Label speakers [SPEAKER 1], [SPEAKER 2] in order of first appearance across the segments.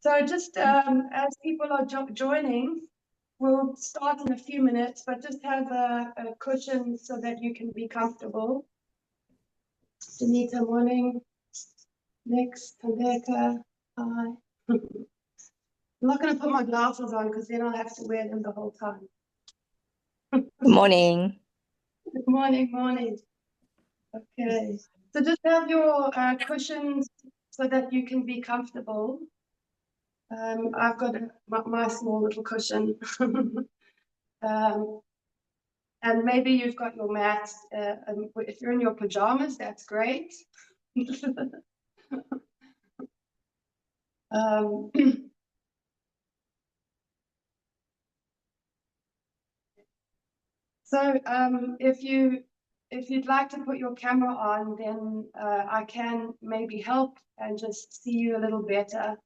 [SPEAKER 1] So just as people are joining, we'll start in a few minutes, but just have a cushion so that you can be comfortable. Sunita, morning. Next, Tandeka, hi. I'm not going to put my glasses on because then I'll have to wear them the whole time.
[SPEAKER 2] Good morning.
[SPEAKER 1] Good morning, morning. Okay, so just have your cushions so that you can be comfortable. I've got my small little cushion. And maybe you've got your mat. If you're in your pajamas, that's great. So if you'd like to put your camera on, then I can maybe help and just see you a little better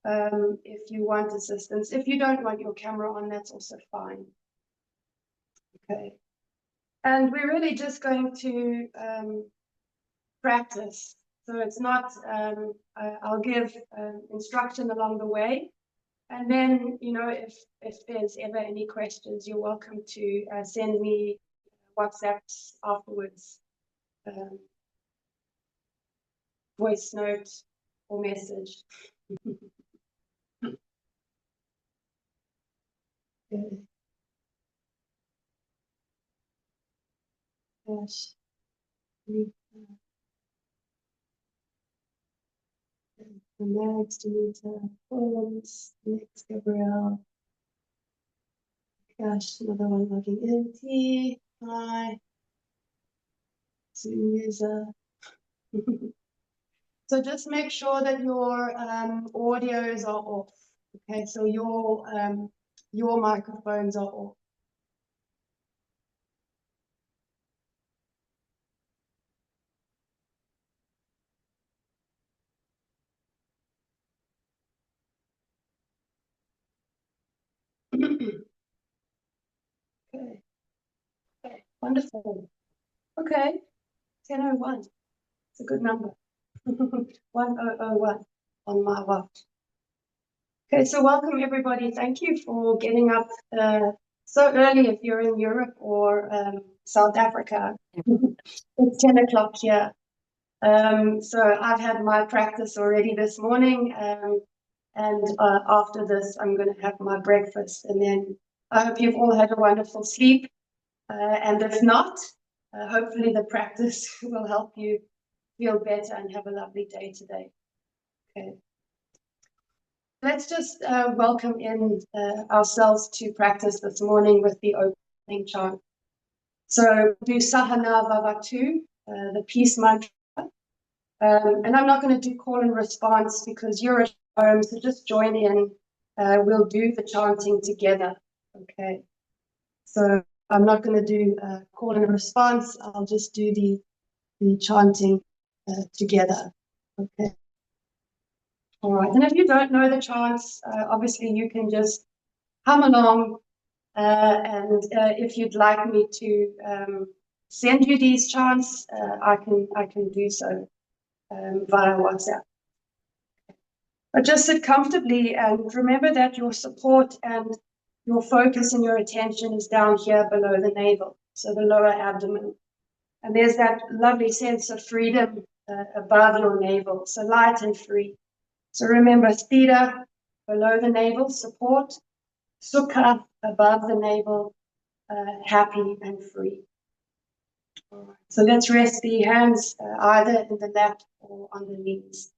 [SPEAKER 1] if you want assistance. If you don't want your camera on, that's also fine. Okay. And we're really just going to practice. So it's not, I'll give instruction along the way. And then, you know, if there's ever any questions, you're welcome to send me WhatsApps afterwards, voice note or message. Gosh. Next, Anita, Holmes, next, Gabrielle. Gosh, another one logging in. T, hi. Zoom user. So just make sure that your audios are off. Okay, so your microphones are off. Okay. Okay, wonderful. Okay, 10:01. It's a good number. 1001 on my watch. Okay, so welcome everybody. Thank you for getting up so early if you're in Europe or South Africa. It's 10 o'clock here. So I've had my practice already this morning, and after this, I'm going to have my breakfast. And then I hope you've all had a wonderful sleep. And if not, hopefully the practice will help you feel better and have a lovely day today. Okay. Let's just welcome in ourselves to practice this morning with the opening chant. So do Sahana Vavatu, the peace mantra. And I'm not going to do call and response because you're at home, so just join in. We'll do the chanting together. Okay. So I'm not going to do call and response. I'll just do the chanting together. Okay. All right. And if you don't know the chants, obviously you can just hum along. And if you'd like me to send you these chants, I can do so via WhatsApp. But just sit comfortably and remember that your support and your focus and your attention is down here below the navel, so the lower abdomen. And there's that lovely sense of freedom above your navel, so light and free. So remember, Sthira below the navel, support, Sukha above the navel, happy and free. All right. So let's rest the hands either in the lap or on the knees.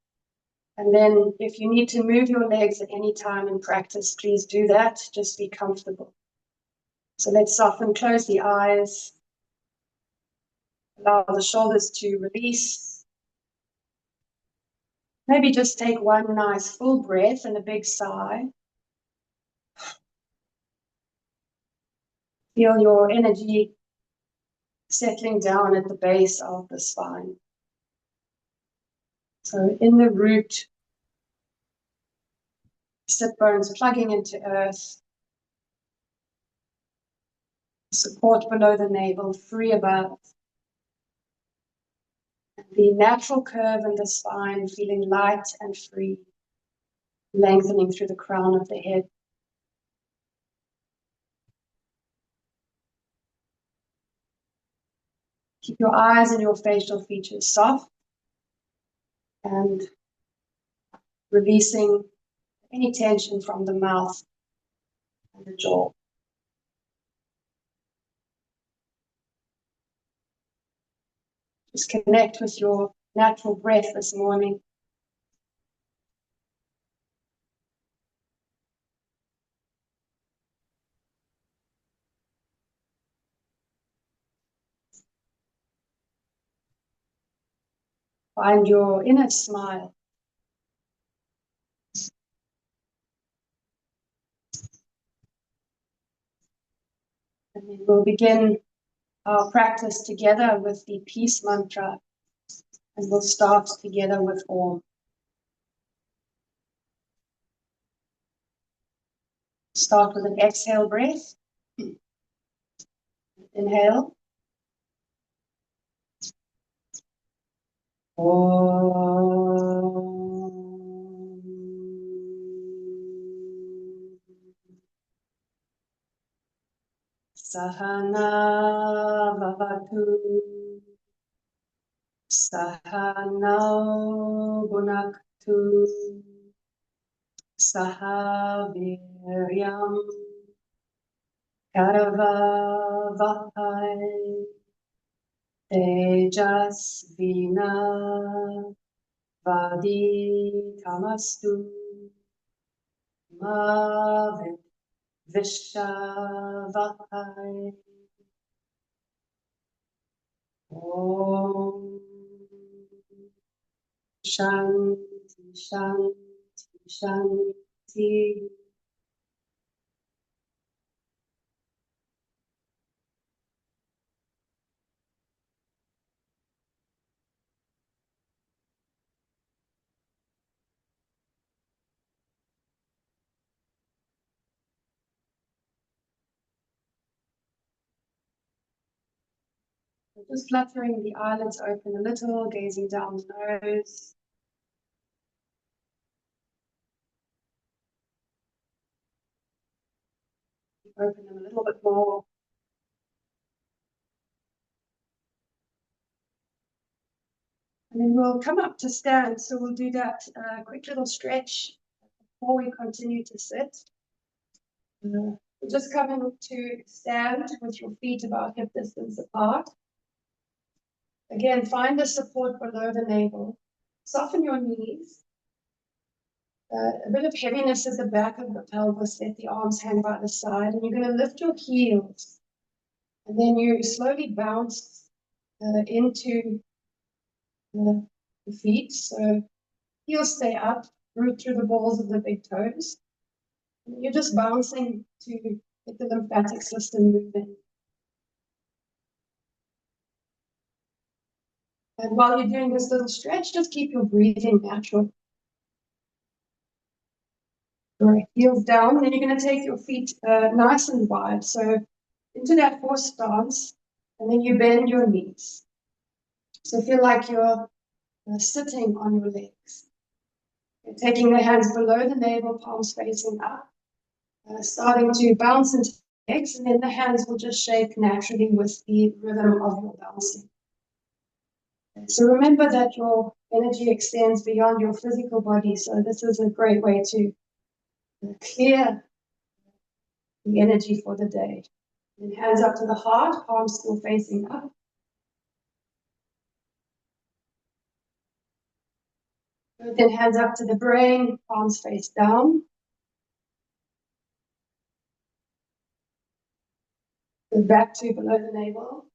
[SPEAKER 1] And then if you need to move your legs at any time in practice, please do that. Just be comfortable. So let's soften, close the eyes. Allow the shoulders to release. Maybe just take one nice full breath and a big sigh. Feel your energy settling down at the base of the spine. So in the root, sit bones plugging into earth. Support below the navel, free above. The natural curve in the spine, feeling light and free. lengthening through the crown of the head. Keep your eyes and your facial features soft and releasing any tension from the mouth and the jaw. Just connect with your natural breath this morning. Find your inner smile. And then we'll begin our practice together with the peace mantra, and we'll start together with Om. Start with an exhale breath. Inhale. Om. Sahana Vavatu. Sahanau Bhunaktu. Sahaviryam Karavavahai Tejasvina Vaditamastu Ma Vishavahai. Om Shanti Shanti Shanti. Just fluttering the eyelids open a little, gazing down the nose. Open them a little bit more. And then we'll come up to stand. So we'll do that quick little stretch before we continue to sit. We're just coming to stand with your feet about hip distance apart. Again, find the support below the navel. Soften your knees. A bit of heaviness at the back of the pelvis. Let the arms hang by the side. And you're going to lift your heels. And then you slowly bounce into the feet. So heels stay up, root through the balls of the big toes. And you're just bouncing to get the lymphatic system moving. And while you're doing this little stretch, just keep your breathing natural. All right, heels down. Then you're going to take your feet nice and wide. So into that horse stance, and then you bend your knees. So feel like you're sitting on your legs. You're taking the hands below the navel, palms facing up, starting to bounce into the legs, and then the hands will just shake naturally with the rhythm of your bouncing. So remember that your energy extends beyond your physical body. So this is a great way to clear the energy for the day. And hands up to the heart, palms still facing up. Then hands up to the brain, palms face down. Go back to below the navel.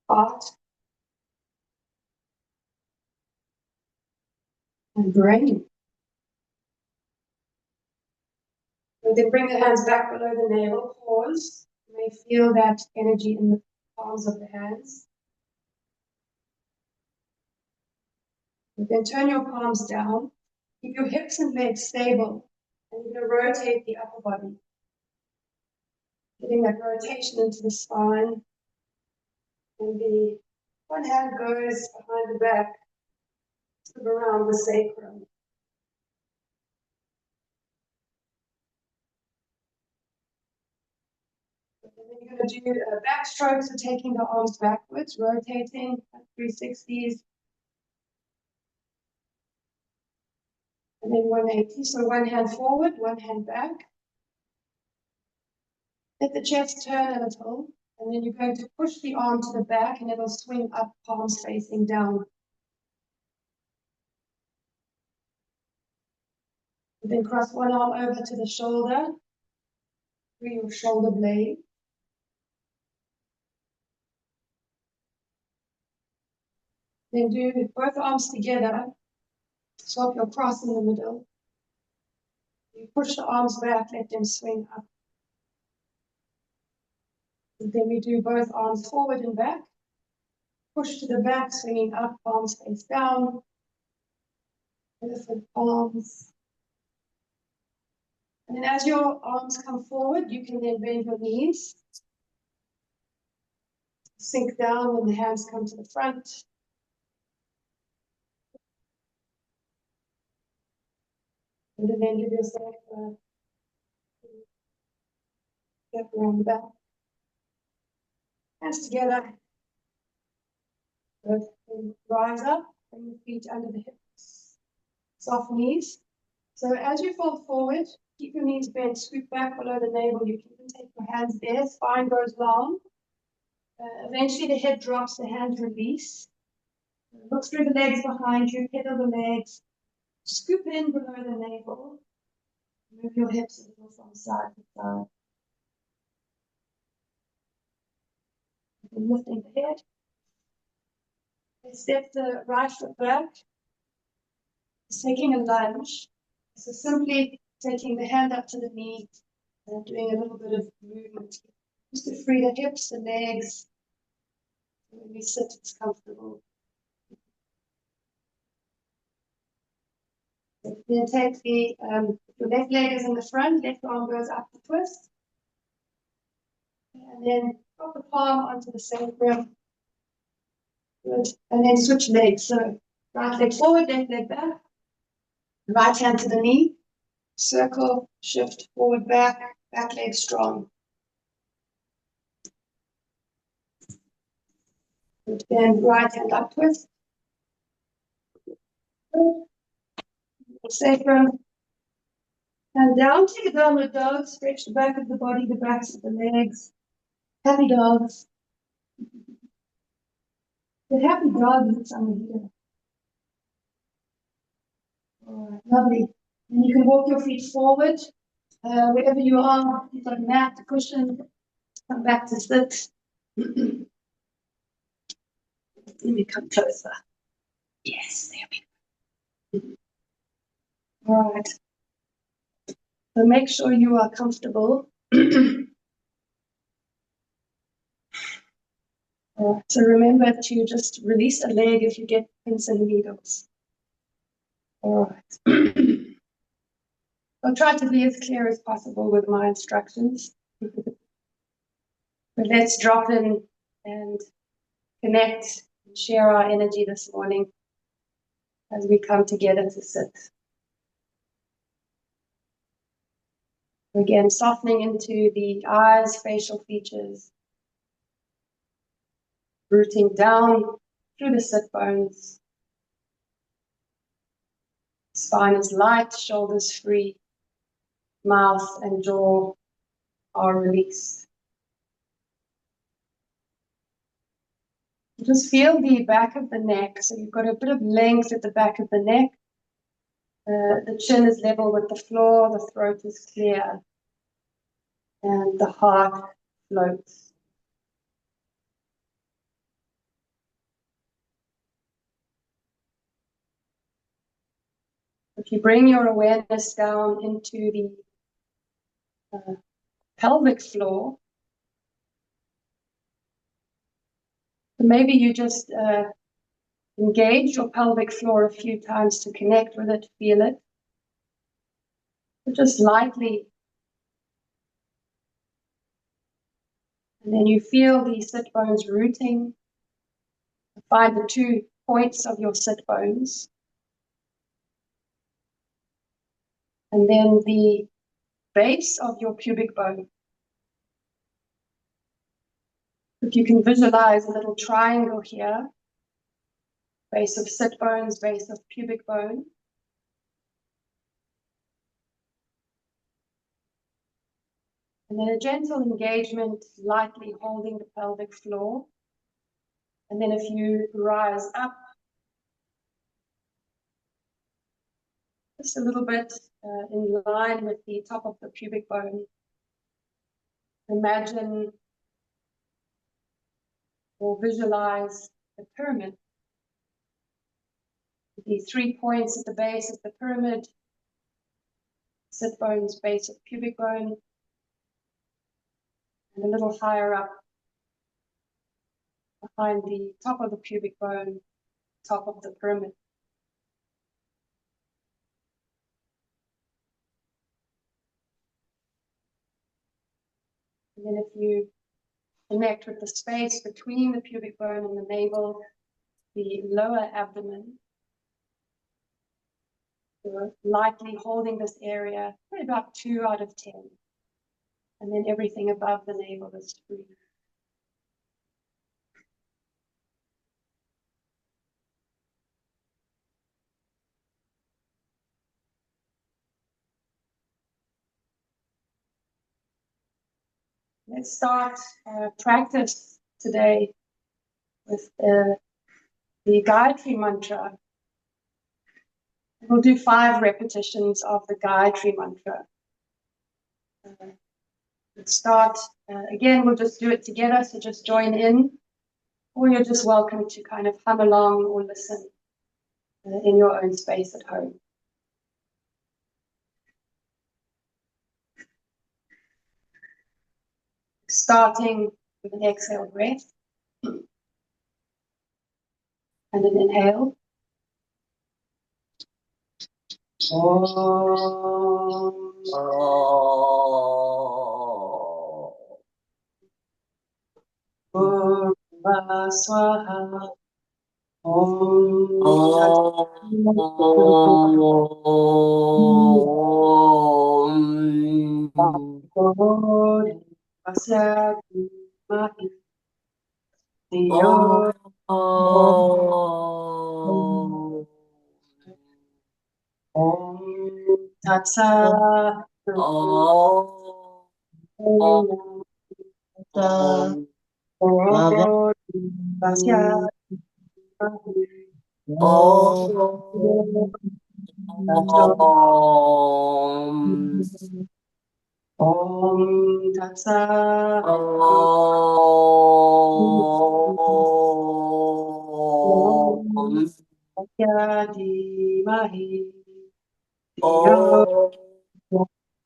[SPEAKER 1] Heart. And brain. And then bring the hands back below the navel, pause. You may feel that energy in the palms of the hands. And then turn your palms down. Keep your hips and legs stable. And you're going to rotate the upper body. Getting that rotation into the spine. And the one hand goes behind the back. around the sacrum. And then you're going to do backstroke, so taking the arms backwards, rotating at 360s. And then 180, so one hand forward, one hand back. Let the chest turn a little, and then you're going to push the arm to the back and it'll swing up, palms facing down. And then cross one arm over to the shoulder, through your shoulder blade. Then do both arms together, swap your cross in the middle. You push the arms back, let them swing up. And then we do both arms forward and back. Push to the back, swinging up, palms face down. Elephant arms. And then as your arms come forward, you can then bend your knees. Sink down when the hands come to the front. And then give yourself a step around the back. Hands together. Good. And rise up, bring the feet under the hips. Soft knees. So as you fold forward, keep your knees bent, scoot back below the navel. You can even take your hands there, spine goes long. Eventually the head drops, the hands release. Look through the legs behind you, pedal the legs. Scoop in below the navel. Move your hips a little from side to side. And lifting the head. Step the right foot back. It's taking a lunge. So simply taking the hand up to the knee and doing a little bit of movement. Just to free the hips, the legs. When we sit, it's comfortable. Then take the your left leg is in the front, left arm goes up the twist. And then drop the palm onto the sacrum. Good. And then switch legs. So right leg forward, left leg back. Right hand to the knee. Circle, shift, forward, back leg strong. Good. Then right hand up twist. Good. Sacrum. And down, take a downward dog. Stretch the back of the body, the backs of the legs. Happy dogs. The happy dog is under here. All right, lovely. And you can walk your feet forward. Wherever you are, you've got a mat, a cushion. Come back to sit. Let me come closer. Yes, there we go. All right. So make sure you are comfortable. All right. So remember to just release a leg if you get pins and needles. All right. I'll try to be as clear as possible with my instructions. But let's drop in and connect and share our energy this morning as we come together to sit. Again, softening into the eyes, facial features, rooting down through the sit bones. Spine is light, shoulders free, mouth and jaw are released. Just feel the back of the neck. So you've got a bit of length at the back of the neck. The chin is level with the floor, the throat is clear, and the heart floats. If you bring your awareness down into the pelvic floor, maybe you just engage your pelvic floor a few times to connect with it, feel it. But just lightly. And then you feel the sit bones rooting. Find the 2 points of your sit bones. And then the base of your pubic bone. If you can visualize a little triangle here, base of sit bones, base of pubic bone. And then a gentle engagement, lightly holding the pelvic floor. And then if you rise up just a little bit in line with the top of the pubic bone, imagine or visualize the pyramid. The 3 points at the base of the pyramid, sit bones, base of pubic bone, and a little higher up behind the top of the pubic bone, top of the pyramid. And then if you connect with the space between the pubic bone and the navel, the lower abdomen, you're lightly holding this area for about 2 out of 10. And then everything above the navel is free. Let's start practice today with the Gayatri mantra. We'll do 5 repetitions of the Gayatri mantra. Let's start. Again, we'll just do it together, so just join in. Or you're just welcome to kind of hum along or listen in your own space at home. Starting with an exhale breath and an inhale. Om Swaha. Om Tatsa Dimahi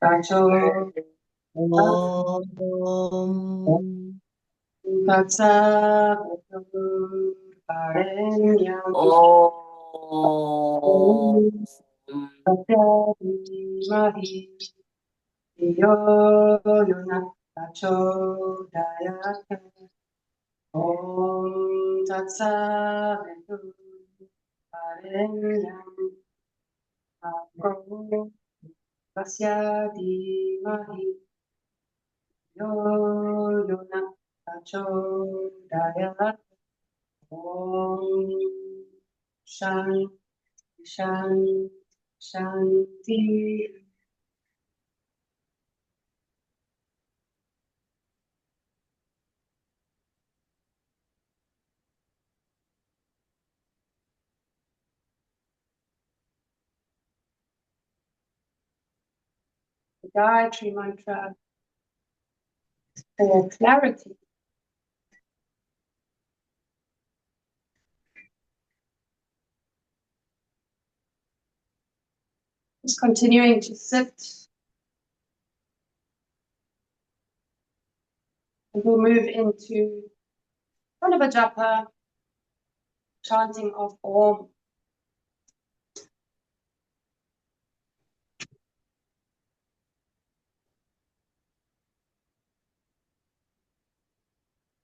[SPEAKER 1] Tacho Tatsa Parenyam Dimahi Yona Tacho Dayaka Om Tatsa Parenyam Tasya Dimahi Yona Tacho Dayaka Om Shanti. The Gayatri mantra for clarity. Just continuing to sit. And we'll move into Pranayama japa, chanting of Om.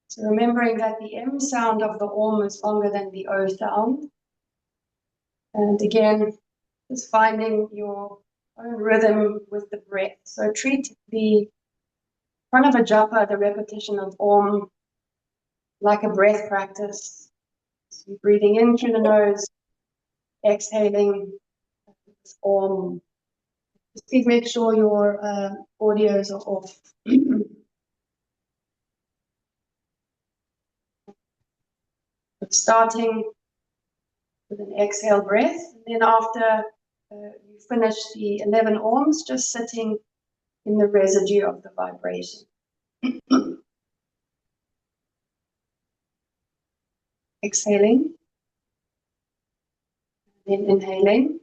[SPEAKER 1] So remembering that the M sound of the Om is longer than the O sound. And again, just finding your own rhythm with the breath. So treat the Pranava japa, the repetition of Om, like a breath practice. So you're breathing in through the nose, exhaling Om. Just please make sure your audios are off. Starting with an exhale breath, and then after you finish the 11 Oms, just sitting in the residue of the vibration. Exhaling, then inhaling.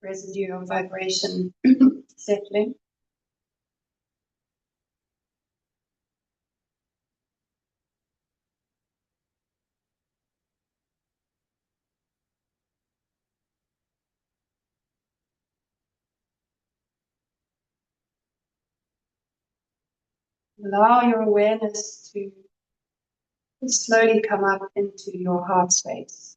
[SPEAKER 1] Residue of vibration settling. Allow your awareness to slowly come up into your heart space.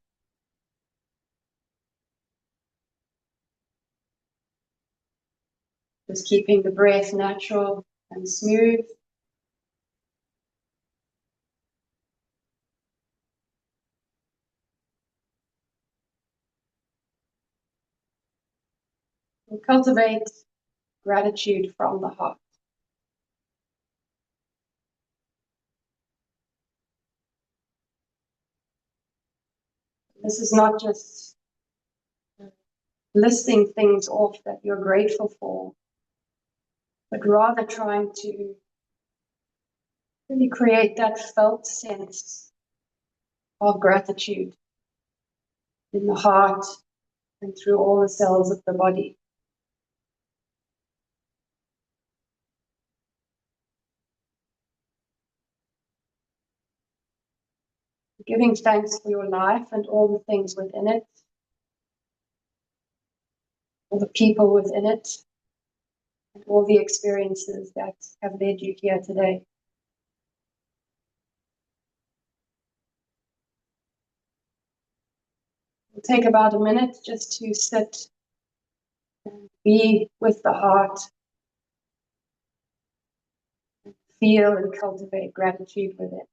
[SPEAKER 1] Just keeping the breath natural and smooth. And cultivate gratitude from the heart. This is not just listing things off that you're grateful for, but rather trying to really create that felt sense of gratitude in the heart and through all the cells of the body. giving thanks for your life and all the things within it, all the people within it, and all the experiences that have led you here today. We'll take about a minute just to sit and be with the heart, and feel and cultivate gratitude with it.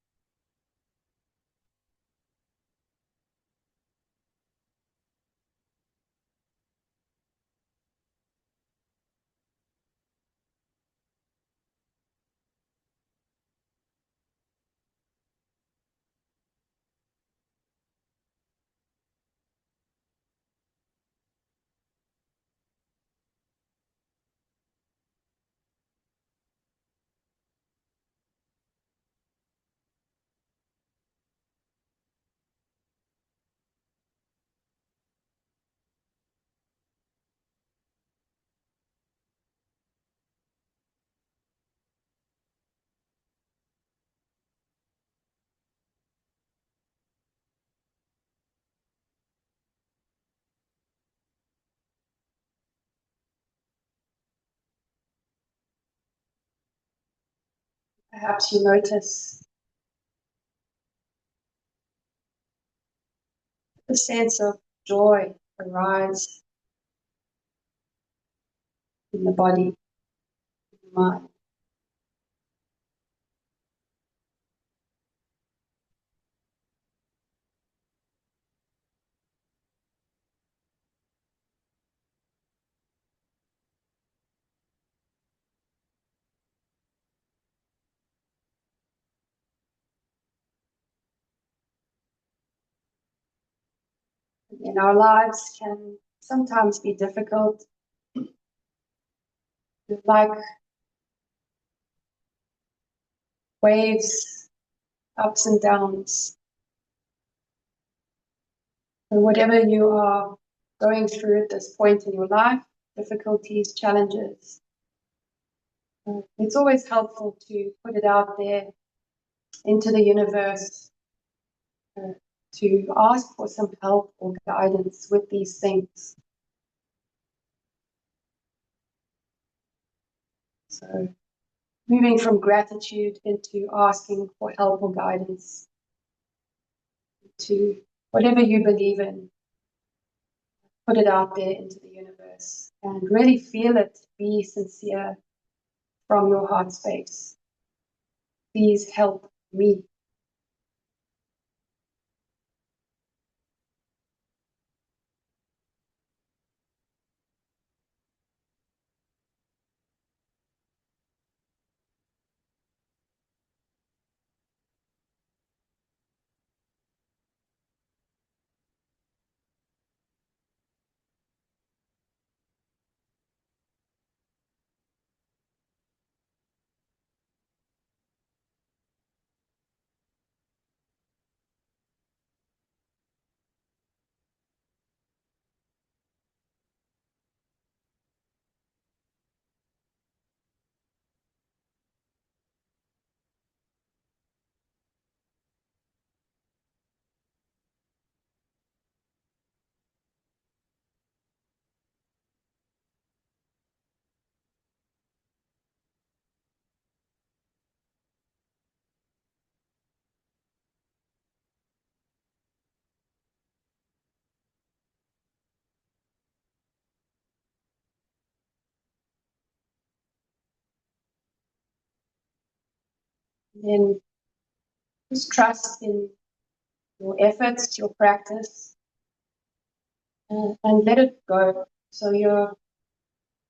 [SPEAKER 1] Perhaps you notice the sense of joy arise in the body, in the mind. In our lives can sometimes be difficult, like waves, ups and downs. And whatever you are going through at this point in your life, difficulties, challenges, it's always helpful to put it out there into the universe, to ask for some help or guidance with these things. So moving from gratitude into asking for help or guidance, to whatever you believe in, put it out there into the universe and really feel it, be sincere from your heart space. Please help me. Then just trust in your efforts, your practice, and let it go. So you're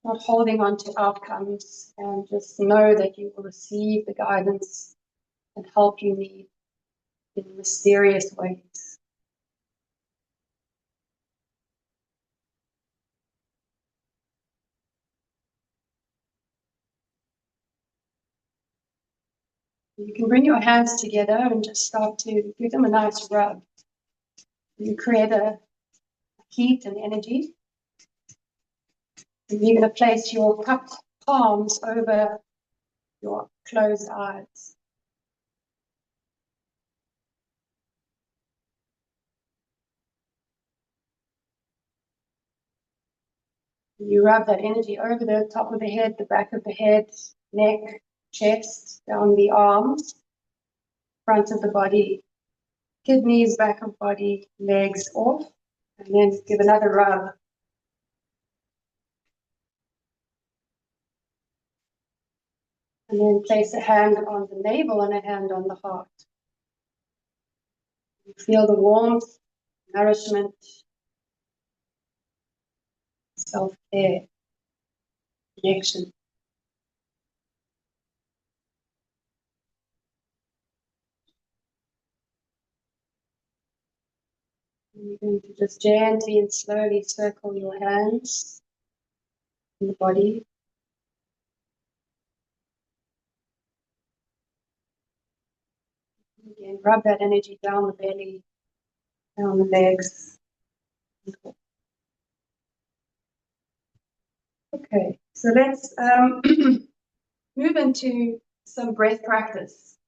[SPEAKER 1] not holding on to outcomes, and just know that you will receive the guidance and help you need in mysterious ways. You can bring your hands together and just start to give them a nice rub. You create a heat and energy. And you're going to place your cupped palms over your closed eyes. You rub that energy over the top of the head, the back of the head, neck, chest, down the arms, front of the body, kidneys, back of body, legs off, and then give another rub. And then place a hand on the navel and a hand on the heart. You feel the warmth, nourishment, self-care, connection. And you're going to just gently and slowly circle your hands in the body. Again, rub that energy down the belly, down the legs. Okay, so let's move into some breath practice.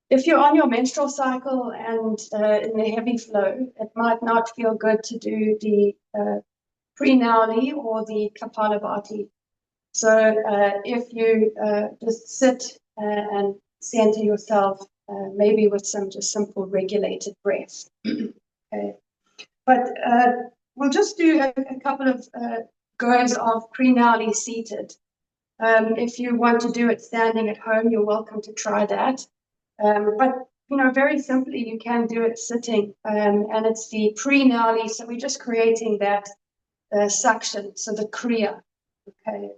[SPEAKER 1] If you're on your menstrual cycle and in the heavy flow, it might not feel good to do the Pranayama or the Kapalabhati. So if you just sit and center yourself, maybe with some just simple regulated breath. Okay. But we'll just do a couple of goes of Pranayama seated. If you want to do it standing at home, you're welcome to try that. But very simply, you can do it sitting, and it's the Pranayama. So we're just creating that suction, so the kriya. Okay.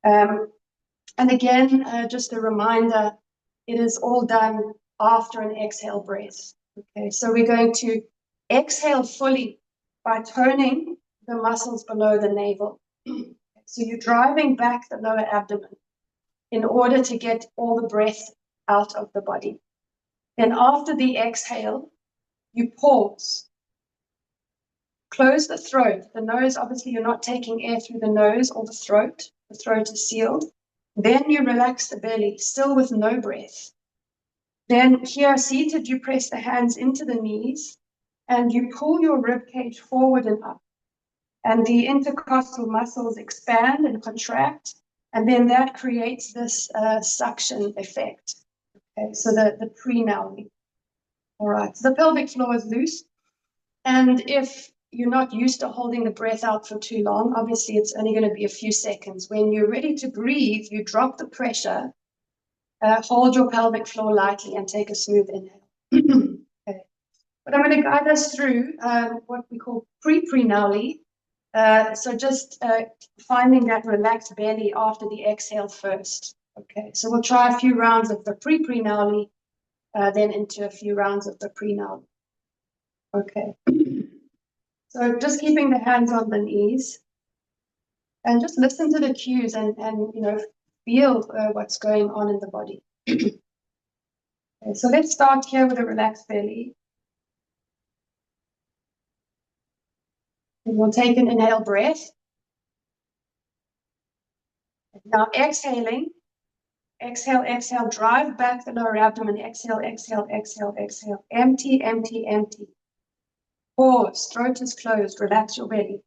[SPEAKER 1] And again, just a reminder, it is all done after an exhale breath. Okay, so we're going to exhale fully by toning the muscles below the navel. So you're driving back the lower abdomen in order to get all the breath out of the body. Then after the exhale, you pause. Close the throat. The nose, obviously, you're not taking air through the nose or the throat. The throat is sealed. Then you relax the belly, still with no breath. Then here, seated, you press the hands into the knees and you pull your rib cage forward and up. And the intercostal muscles expand and contract. And then that creates this suction effect. Okay, so the Pranayama. All right, so the pelvic floor is loose. And if you're not used to holding the breath out for too long, obviously it's only going to be a few seconds. When you're ready to breathe, you drop the pressure, hold your pelvic floor lightly, and take a smooth inhale. Okay. But I'm going to guide us through what we call pre-pranayama. So just finding that relaxed belly after the exhale first. Okay, so we'll try a few rounds of the pre-pranayama, then into a few rounds of the pranayama. Okay. So just keeping the hands on the knees and just listen to the cues and feel what's going on in the body. Okay, so let's start here with a relaxed belly. And we'll take an inhale breath. Now exhaling. Exhale, exhale, drive back the lower abdomen. Exhale, exhale, exhale, exhale. Empty, empty, empty. Pause, throat is closed, relax your belly.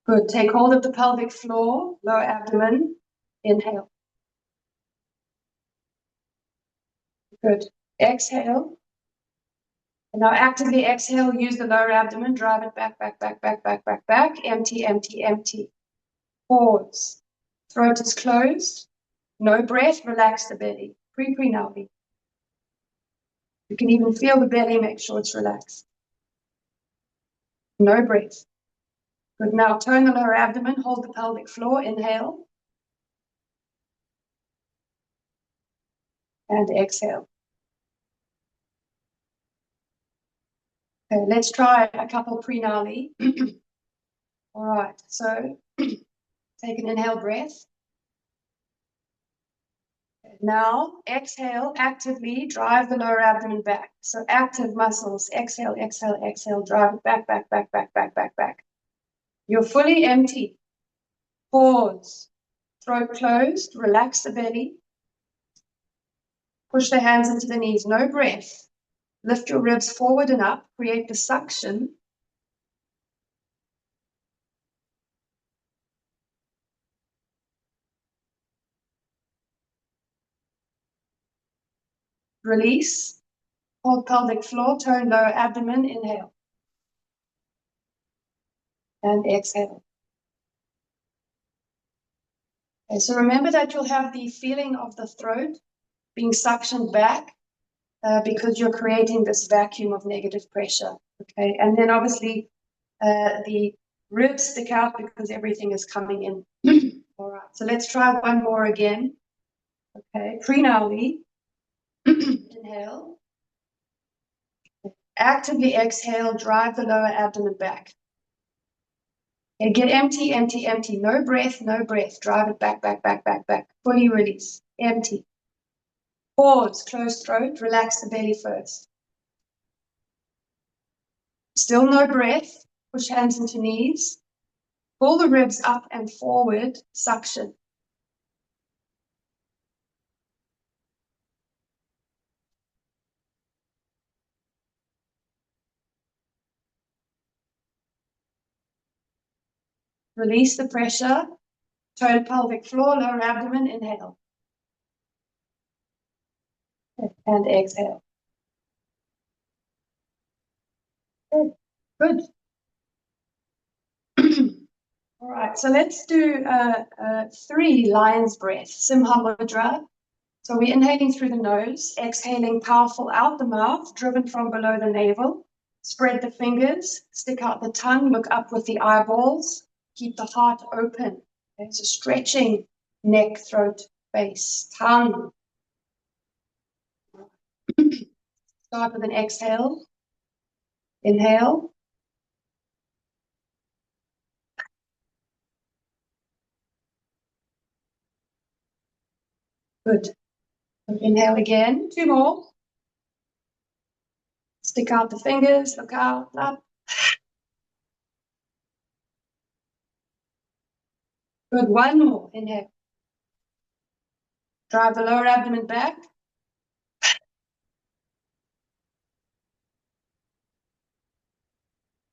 [SPEAKER 1] Good, take hold of the pelvic floor, lower abdomen, inhale. Good, exhale. And now actively exhale, use the lower abdomen, drive it back, back, back, back, back, back, back, empty, empty, empty. Pause, throat is closed, no breath, relax the belly, pre-pranayama. You can even feel the belly, make sure it's relaxed. No breath. Good, now turn the lower abdomen, hold the pelvic floor, inhale. And exhale. Okay, let's try a couple pranayama. All right, so take an inhale breath. Now exhale, actively drive the lower abdomen back. So active muscles, exhale, exhale, exhale, drive it back, back, back, back, back, back, back. You're fully empty. Pause. Throat closed, relax the belly. Push the hands into the knees, no breath. Lift your ribs forward and up, create the suction. Release. Hold pelvic floor, tone lower abdomen, inhale. And exhale. Okay, so remember that you'll have the feeling of the throat being suctioned back because you're creating this vacuum of negative pressure. Okay, and then obviously the ribs stick out because everything is coming in. All right, so let's try one more again. Okay, prenauli. Inhale. Actively exhale, drive the lower abdomen back. Okay, get empty, empty, empty. No breath, no breath. Drive it back, back, back, back, back. Fully release. Empty. Pause, close throat, relax the belly first. Still no breath. Push hands into knees. Pull the ribs up and forward, suction. Release the pressure. Tone pelvic floor, lower abdomen, inhale. And exhale. Good. Good. All right, so let's do 3 lion's breath, Simha Mudra. So we're inhaling through the nose, exhaling powerful out the mouth, driven from below the navel. Spread the fingers, stick out the tongue, look up with the eyeballs, keep the heart open. Okay, so stretching neck, throat, face, tongue. Start with an exhale. Inhale. Good. Inhale again. 2 more. Stick out the fingers, look out, up. Good. 1 more. Inhale. Drive the lower abdomen back.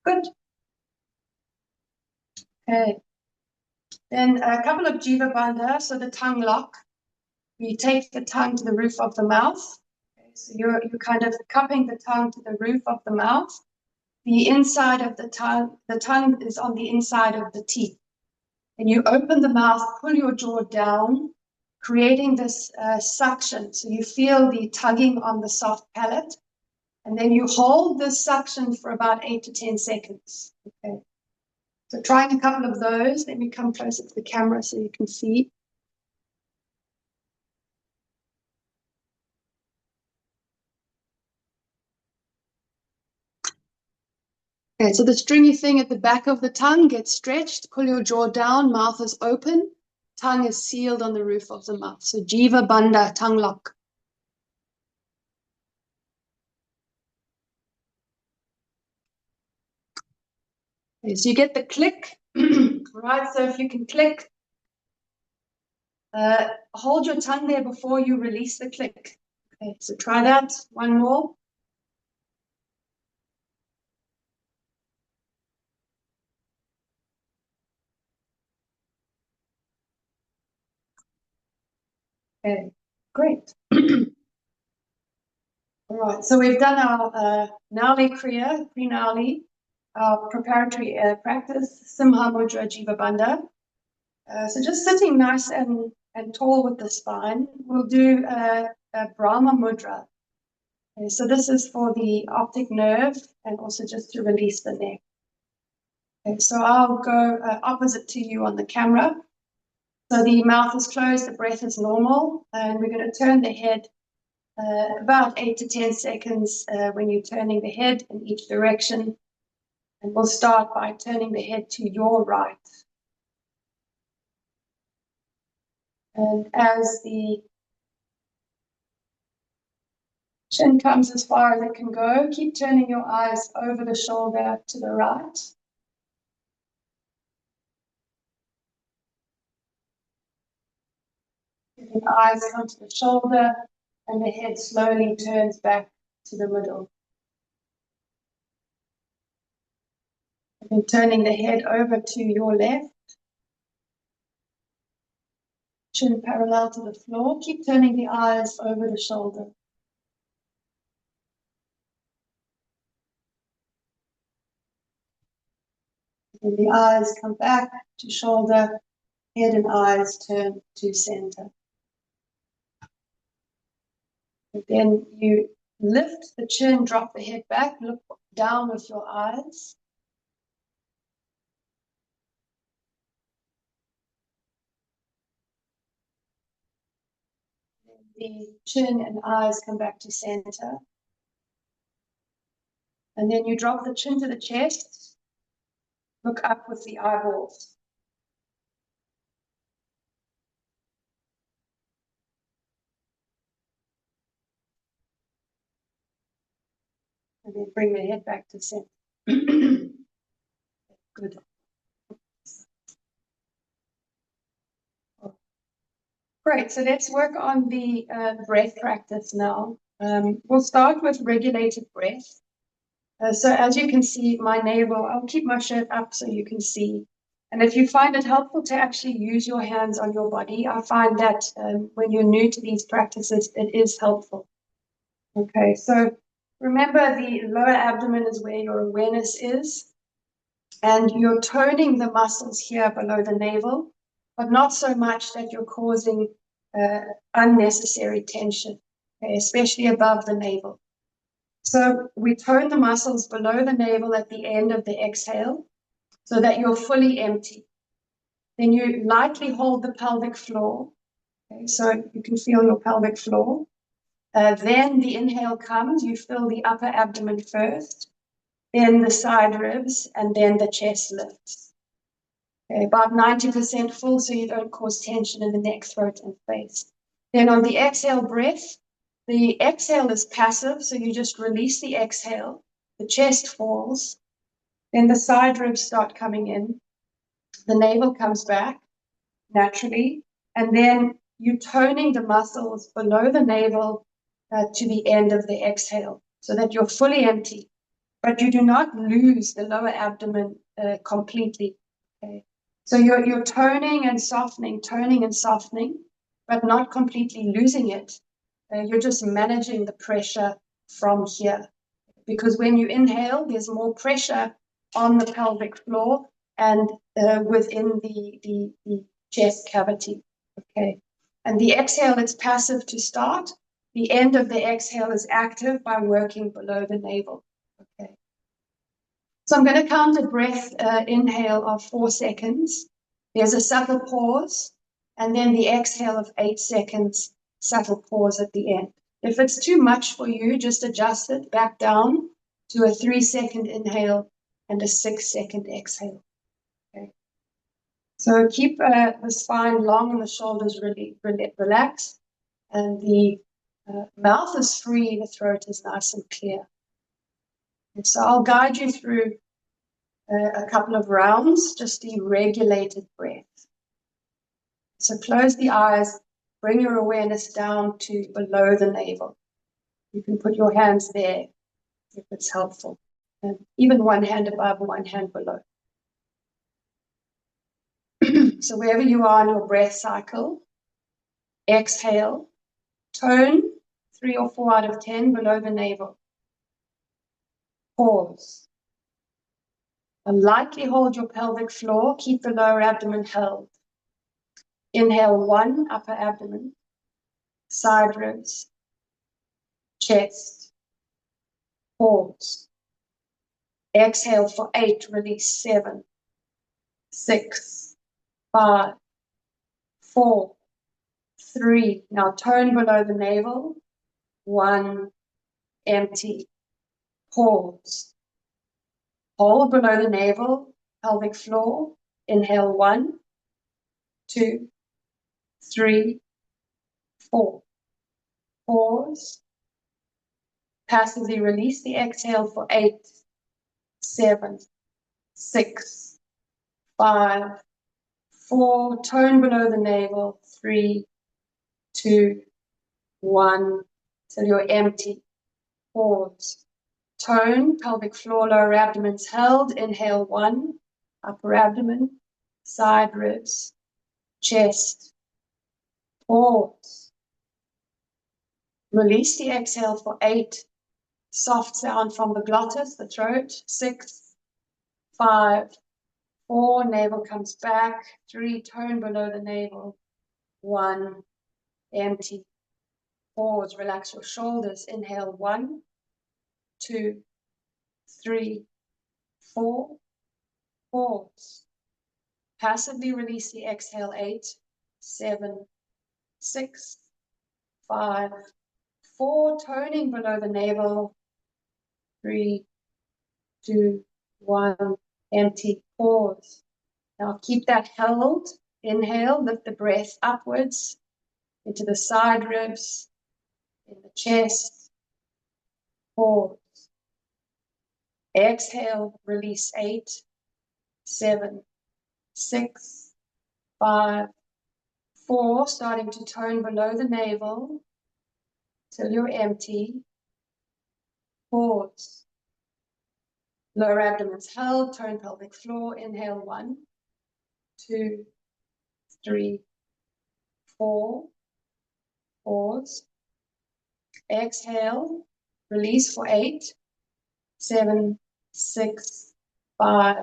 [SPEAKER 1] Good. Okay. Then a couple of Jiva Bandha, so the tongue lock. You take the tongue to the roof of the mouth. Okay, so you're kind of cupping the tongue to the roof of the mouth. The inside of the tongue is on the inside of the teeth. And you open the mouth, pull your jaw down, creating this suction. So you feel the tugging on the soft palate. And then you hold the suction for about 8 to 10 seconds. Okay. So trying a couple of those. Let me come closer to the camera so you can see. Okay, so the stringy thing at the back of the tongue gets stretched. Pull your jaw down, mouth is open, tongue is sealed on the roof of the mouth. So Jiva Bandha, tongue lock. Okay, so you get the click, right? So if you can click, hold your tongue there before you release the click. Okay, so try that. 1 more. Okay, great. All right, so we've done our Nauli Kriya, pre-Nauli, our preparatory practice, Simha Mudra Jiva Bandha. So just sitting nice and tall with the spine. We'll do a Brahma Mudra. Okay, so this is for the optic nerve and also just to release the neck. Okay, so I'll go opposite to you on the camera. So the mouth is closed, the breath is normal, and we're going to turn the head about 8 to 10 seconds when you're turning the head in each direction. And we'll start by turning the head to your right. And as the chin comes as far as it can go, keep turning your eyes over the shoulder to the right. The eyes come to the shoulder and the head slowly turns back to the middle. And turning the head over to your left. Chin parallel to the floor. Keep turning the eyes over the shoulder. And the eyes come back to shoulder, head and eyes turn to center. And then you lift the chin, drop the head back, look down with your eyes. The chin and eyes come back to center. And then you drop the chin to the chest, look up with the eyeballs. And then bring the head back to center. Good. Great, so let's work on the breath practice now. We'll start with regulated breath. So as you can see, my navel, I'll keep my shirt up so you can see. And if you find it helpful to actually use your hands on your body, I find that when you're new to these practices, it is helpful. Okay, so remember the lower abdomen is where your awareness is. And you're toning the muscles here below the navel, but not so much that you're causing unnecessary tension, okay, especially above the navel. So we tone the muscles below the navel at the end of the exhale so that you're fully empty. Then you lightly hold the pelvic floor, okay, so you can feel your pelvic floor. Then the inhale comes, you fill the upper abdomen first, then the side ribs, and then the chest lifts. Okay, about 90% full so you don't cause tension in the neck, throat, and face. Then on the exhale breath, the exhale is passive, so you just release the exhale, the chest falls, then the side ribs start coming in, the navel comes back naturally, and then you're toning the muscles below the navel to the end of the exhale so that you're fully empty, but you do not lose the lower abdomen completely. Okay. So you're toning and softening, but not completely losing it. You're just managing the pressure from here. Because when you inhale, there's more pressure on the pelvic floor and within the chest cavity. Okay. And the exhale is passive to start. The end of the exhale is active by working below the navel. Okay. So I'm going to count a breath inhale of 4 seconds. There's a subtle pause, and then the exhale of 8 seconds, subtle pause at the end. If it's too much for you, just adjust it back down to a 3-second inhale and a 6-second exhale. Okay. So keep the spine long and the shoulders really relaxed, and the mouth is free, the throat is nice and clear. And so I'll guide you through a couple of rounds, just the regulated breath. So close the eyes, bring your awareness down to below the navel. You can put your hands there if it's helpful. And even one hand above, one hand below. So wherever you are in your breath cycle, exhale, tone 3 or 4 out of 10 below the navel. Pause. And lightly hold your pelvic floor, keep the lower abdomen held. Inhale 1, upper abdomen, side ribs, chest, pause. Exhale for 8, release 7, 6, 5, 4, 3. Now tone below the navel. 1, empty, pause. Hold below the navel, pelvic floor. Inhale 1, 2, 3, 4. Pause. Passively release the exhale for 8, 7, 6, 5, 4. Tone below the navel. 3, 2, 1. Till you're empty. Pause. Tone, pelvic floor, lower abdomen's held. Inhale 1, upper abdomen, side ribs, chest. Pause. Release the exhale for 8. Soft sound from the glottis, the throat. 6, 5, 4, navel comes back. 3, tone below the navel. 1, empty. Pause, relax your shoulders. Inhale 1, 2, 3, 4. Pause. Passively release the exhale. 8, 7, 6, 5, 4. Toning below the navel. 3, 2, 1. Empty. Pause. Now keep that held. Inhale, lift the breath upwards into the side ribs, in the chest. Pause. Exhale, release. 8, 7, 6, 5, 4. Starting to tone below the navel till you're empty. Pause. Lower abdomen's held, tone pelvic floor. Inhale 1, 2, 3, 4. Pause. Exhale, release for 8, 7, 6, 5,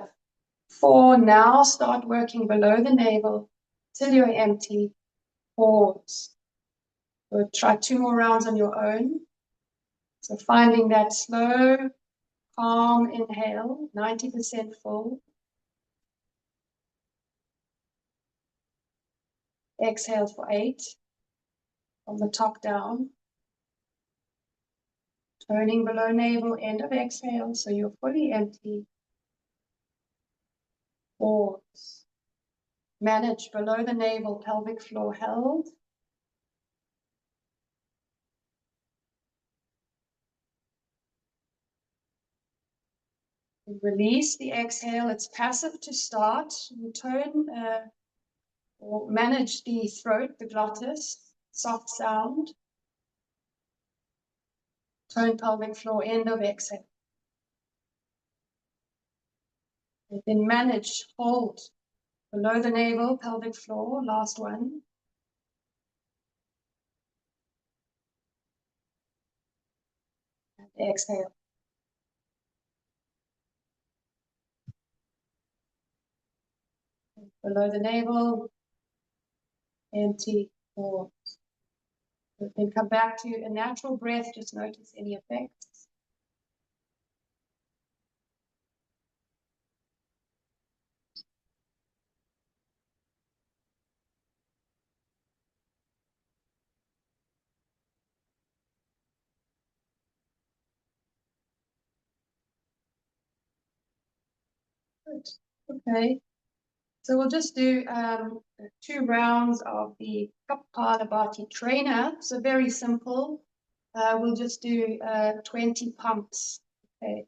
[SPEAKER 1] 4. Now start working below the navel till you're empty. Pause. We'll try 2 more rounds on your own. So finding that slow, calm inhale, 90% full. Exhale for 8, from the top down. Toning below navel, end of exhale, so you're fully empty. Pause. Manage below the navel, pelvic floor held. Release the exhale. It's passive to start. You tone or manage the throat, the glottis, soft sound. Tone pelvic floor, end of exhale. And then manage, hold below the navel, pelvic floor, last one. And exhale. Below the navel, empty, pause. Then come back to a natural breath, just notice any effects. Good. Okay. So we'll just do 2 rounds of the Kapalabhati trainer. So very simple. We'll just do 20 pumps. Okay.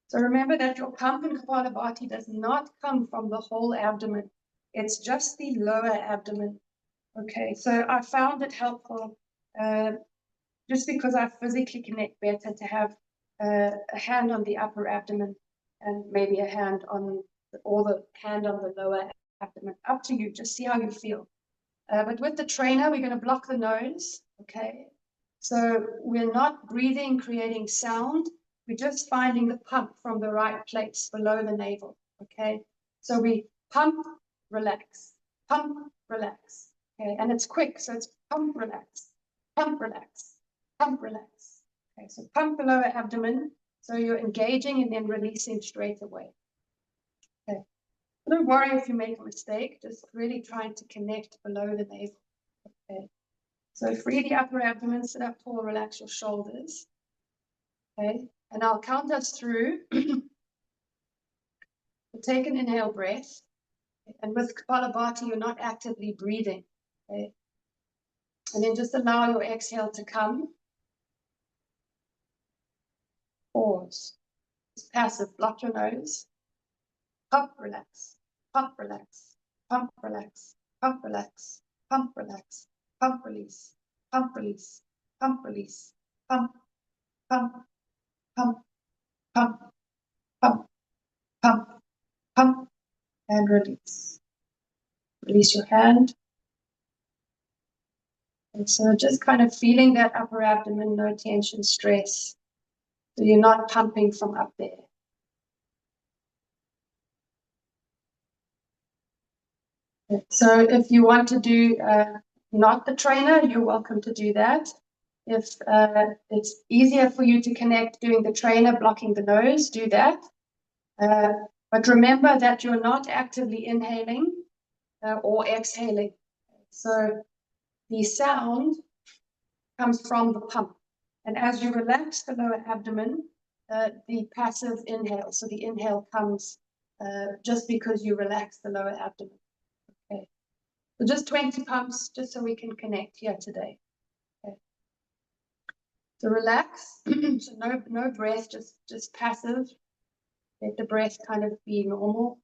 [SPEAKER 1] So remember that your pump in Kapalabhati does not come from the whole abdomen. It's just the lower abdomen. Okay. So I found it helpful just because I physically connect better to have a hand on the upper abdomen and maybe a hand on the hand on the lower abdomen. Up to you, just see how you feel. But with the trainer, we're going to block the nose, okay? So we're not breathing, creating sound. We're just finding the pump from the right place below the navel, okay? So we pump, relax, okay? And it's quick, so it's pump, relax, pump, relax, pump, relax. Okay, so pump the lower abdomen, so you're engaging and then releasing straight away. Okay. Don't worry if you make a mistake, just really trying to connect below the navel. Okay. So free the upper abdomen, sit up tall, relax your shoulders. Okay. And I'll count us through. We'll take an inhale breath. And with Kapalabhati, you're not actively breathing. Okay. And then just allow your exhale to come. Pause. It's passive. Block your nose. Pump, relax. Pump, relax. Pump, relax. Pump, relax. Pump, relax. Pump, release. Pump, release. Pump, release. Pump, pump, pump, pump, pump, pump, pump, and release. Release your hand. And so just kind of feeling that upper abdomen, no tension, stress. So you're not pumping from up there. So if you want to do not the trainer, you're welcome to do that. If it's easier for you to connect doing the trainer, blocking the nose, do that. But remember that you're not actively inhaling or exhaling. So the sound comes from the pump. And as you relax the lower abdomen, the passive inhale, so the inhale comes just because you relax the lower abdomen. Okay. So just 20 pumps, just so we can connect here today. Okay. So relax. So no breath, just passive. Let the breath kind of be normal.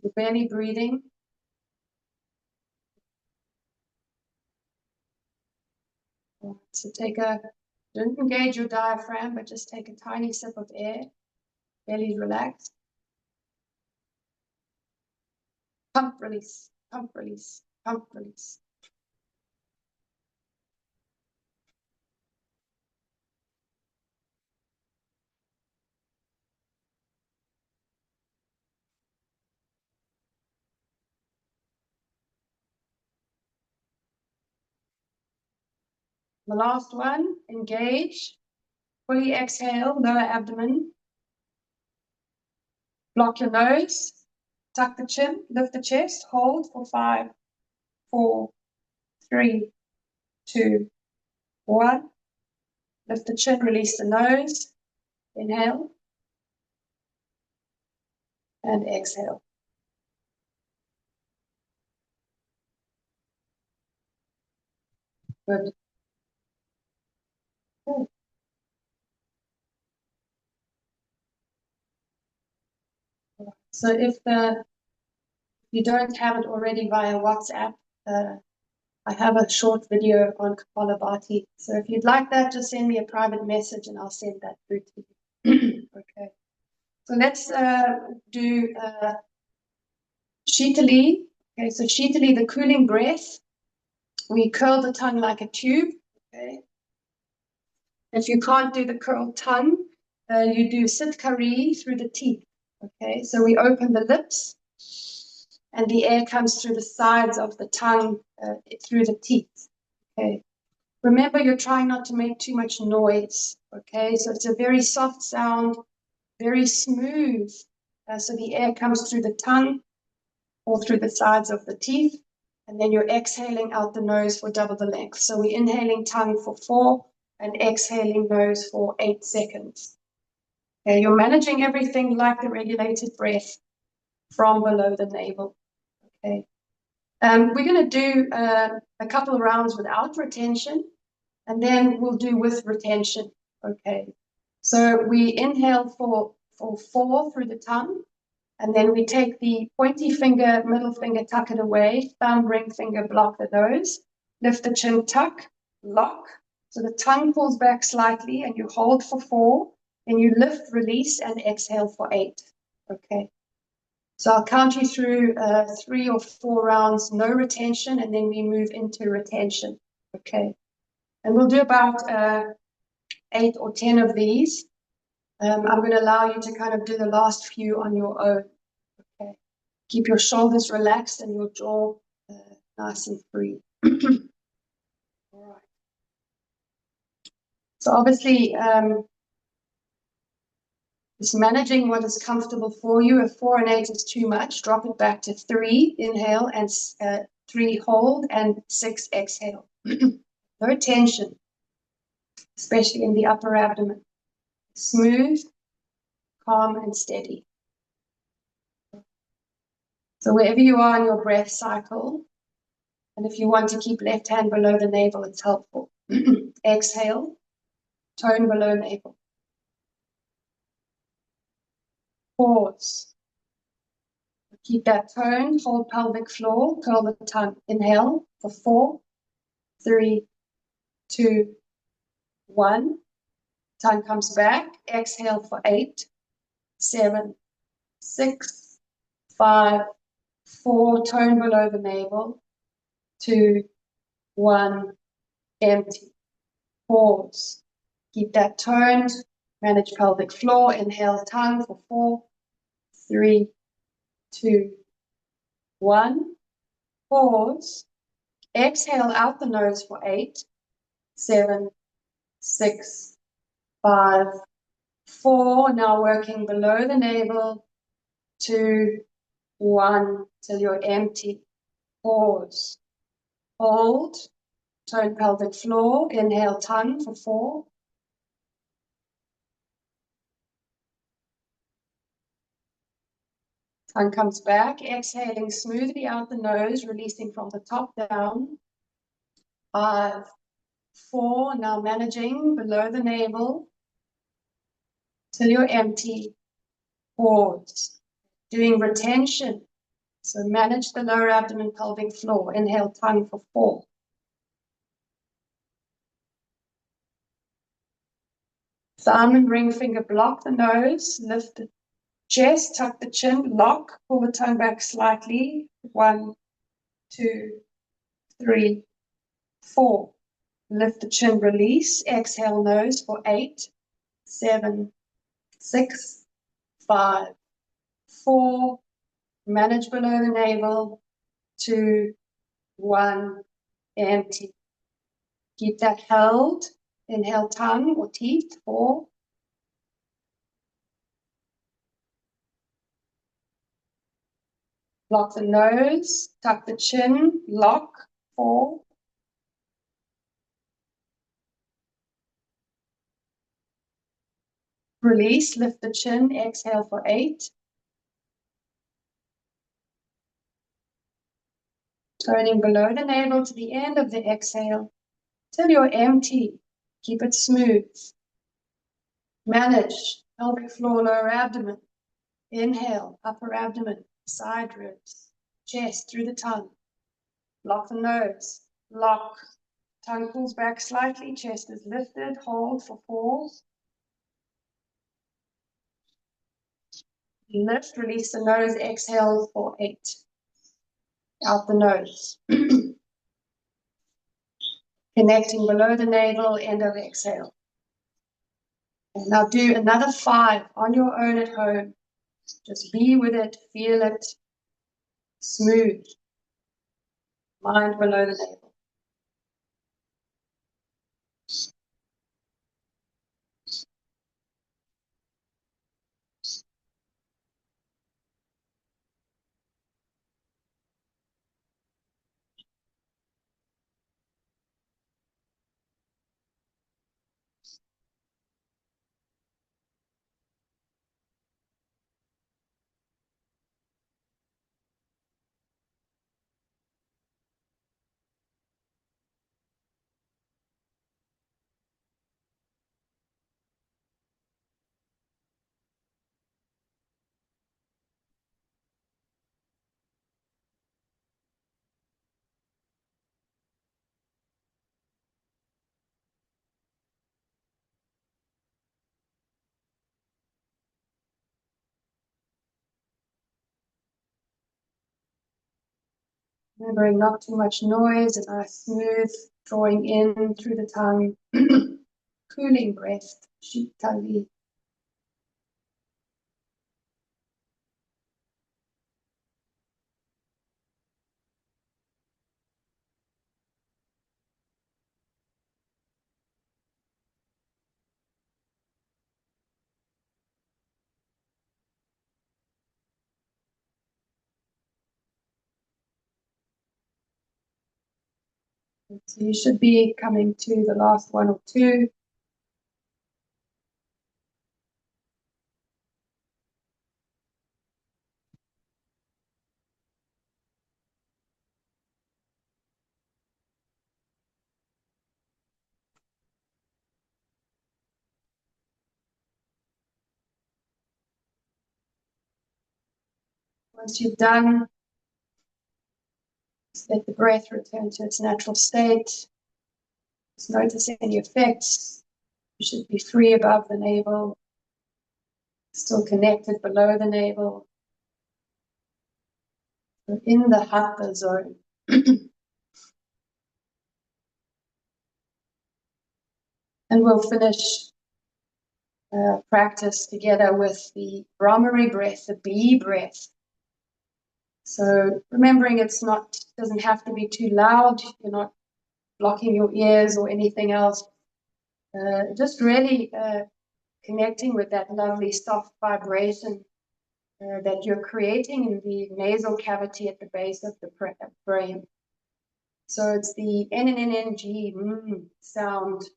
[SPEAKER 1] The belly breathing. So don't engage your diaphragm, but just take a tiny sip of air. Belly relaxed. Pump, release, pump, release, pump, release. The last one, engage. Fully exhale, lower abdomen. Block your nose. Tuck the chin, lift the chest, hold for 5, 4, 3, 2, 1. Lift the chin, release the nose. Inhale. And exhale. Good. Good. So if you don't have it already via WhatsApp, I have a short video on Kapalabhati. So if you'd like that, just send me a private message and I'll send that through to you. Okay. So let's do Shitali. Okay, so Shitali, the cooling breath. We curl the tongue like a tube. Okay. If you can't do the curled tongue, you do Sitkari through the teeth. Okay, so we open the lips and the air comes through the sides of the tongue through the teeth. Okay. Remember, you're trying not to make too much noise. Okay, so it's a very soft sound, very smooth. So the air comes through the tongue or through the sides of the teeth, and then you're exhaling out the nose for double the length. So we're inhaling tongue for 4 and exhaling nose for 8 seconds. Okay, you're managing everything like the regulated breath from below the navel. Okay. We're going to do a couple of rounds without retention, and then we'll do with retention. Okay. So we inhale for 4 through the tongue, and then we take the pointy finger, middle finger, tuck it away, thumb, ring finger, block the nose, lift the chin, tuck, lock. So the tongue pulls back slightly, and you hold for 4, then you lift, release, and exhale for 8. Okay. So I'll count you through 3 or 4 rounds, no retention, and then we move into retention. Okay. And we'll do about 8 or 10 of these. I'm going to allow you to kind of do the last few on your own. Okay. Keep your shoulders relaxed and your jaw nice and free. All right. So obviously, it's managing what is comfortable for you. If 4 and 8 is too much, drop it back to 3, inhale, and 3, hold, and 6, exhale. No tension, especially in the upper abdomen. Smooth, calm, and steady. So wherever you are in your breath cycle, and if you want to keep left hand below the navel, it's helpful. Exhale, tone below navel. Pause. Keep that tone, hold pelvic floor, curl the tongue. Inhale for 4, 3, 2, 1. Tongue comes back. Exhale for 8, 7, 6, 5, 4. Tone below the navel. 2, 1. Empty. Pause. Keep that toned. Manage pelvic floor. Inhale tongue for 4, 3, 2, 1. Pause. Exhale out the nose for 8, 7, 6, 5, 4. Now working below the navel. 2, 1. Till you're empty. Pause. Hold. Tone pelvic floor. Inhale tongue for 4. Tongue comes back. Exhaling smoothly out the nose, releasing from the top down. 5, 4. Now managing below the navel till you're empty. Pause. Doing retention. So manage the lower abdomen, pelvic floor. Inhale tongue for 4. Thumb and ring finger block the nose. Lift the chest, tuck the chin, lock, pull the tongue back slightly. 1, 2, 3, 4. Lift the chin, release. Exhale nose for 8, 7, 6, 5, 4. Manage below the navel. 2, 1. Empty. Keep that held. Inhale tongue or teeth. 4. Block the nose. Tuck the chin. Lock. 4. Release. Lift the chin. Exhale for 8. Turning below the navel to the end of the exhale till you're empty. Keep it smooth. Manage pelvic floor, lower abdomen. Inhale, upper abdomen, side ribs, chest through the tongue. Lock the nose. Lock. Tongue pulls back slightly. Chest is lifted. Hold for 4. Lift. Release the nose. Exhale for 8. Out the nose. Connecting below the navel. End of exhale. And now do another 5 on your own at home. Just be with it. Feel it. Smooth. Mind below the navel. Remembering not too much noise, a nice smooth drawing in through the tongue, cooling breath, Shitali. So you should be coming to the last 1 or 2. Once you've done, just let the breath return to its natural state. Just notice any effects, You should be free above the navel, still connected below the navel. We're in the hatha zone. And we'll finish practice together with the Brahmari breath, the bee breath. So remembering doesn't have to be too loud. You're not blocking your ears or anything else. Just really connecting with that lovely soft vibration that you're creating in the nasal cavity at the base of the brain. So it's the N-N-N-G sound.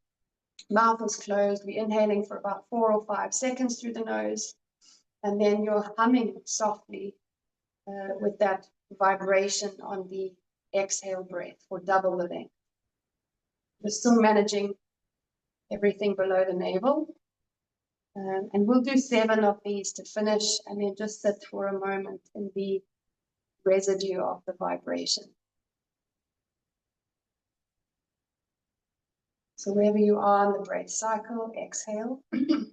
[SPEAKER 1] Mouth is closed. We're inhaling for about 4 or 5 seconds through the nose. And then you're humming softly with that vibration on the exhale breath for double the length. We're still managing everything below the navel. And we'll do 7 of these to finish, and then just sit for a moment in the residue of the vibration. So wherever you are in the breath cycle, exhale. Take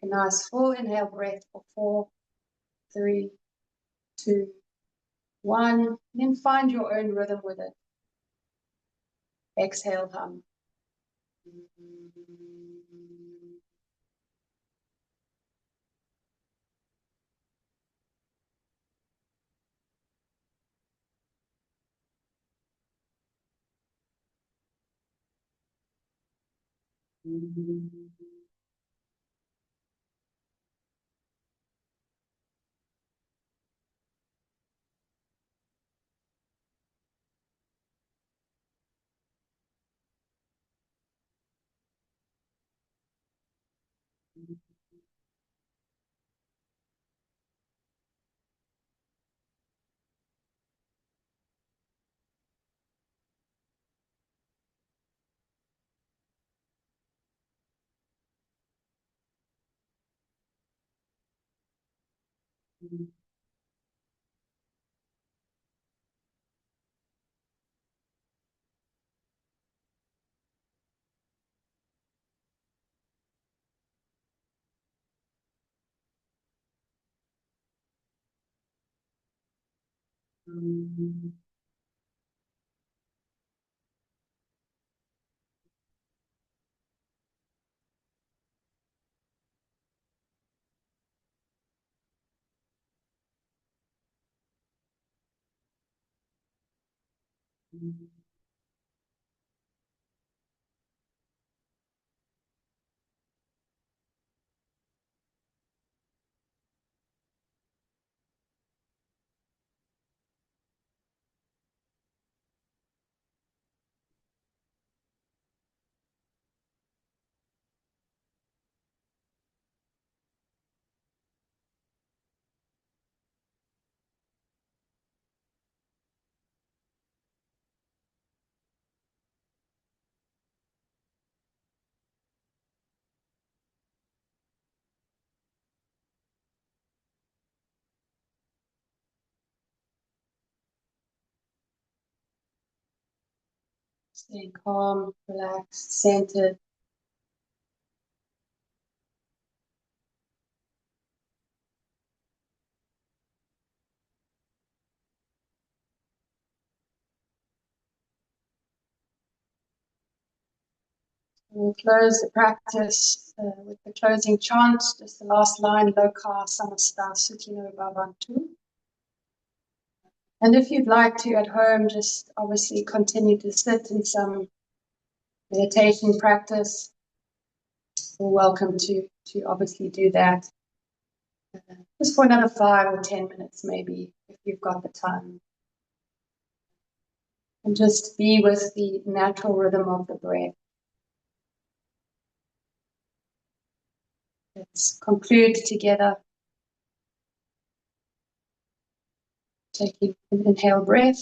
[SPEAKER 1] a nice full inhale breath for 4, 3, 2, 1. And then find your own rhythm with it. Exhale, hum. Stay calm, relaxed, centered. We'll close the practice with the closing chant, just the last line, Loka Samasta Sukhino Bhavantu. And if you'd like to at home, just obviously continue to sit in some meditation practice, you're welcome to obviously do that. Just for another 5 or 10 minutes, maybe, if you've got the time. And just be with the natural rhythm of the breath. Let's conclude together. Taking an inhale breath.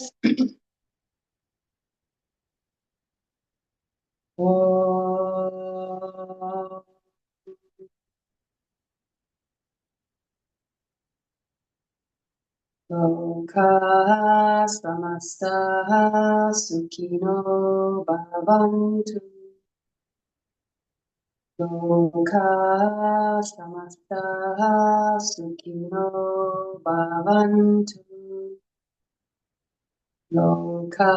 [SPEAKER 1] Loka samasta sukhino bhavantu. Loka samasta sukhino bhavantu. Loka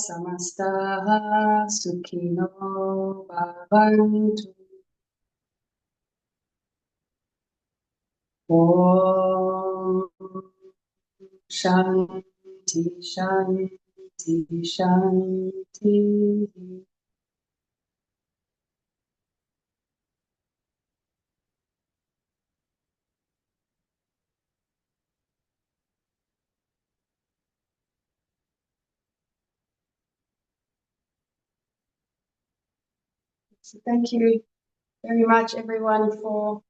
[SPEAKER 1] samasta sukhino bhavantu. Om Shanti Shanti Shanti. So thank you very much, everyone, for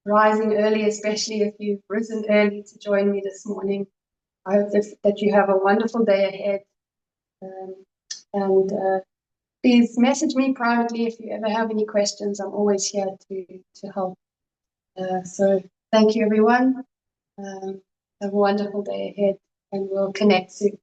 [SPEAKER 1] rising early, especially if you've risen early to join me this morning. I hope that you have a wonderful day ahead. And please message me privately if you ever have any questions. I'm always here to help. So thank you, everyone. Have a wonderful day ahead, and we'll connect soon.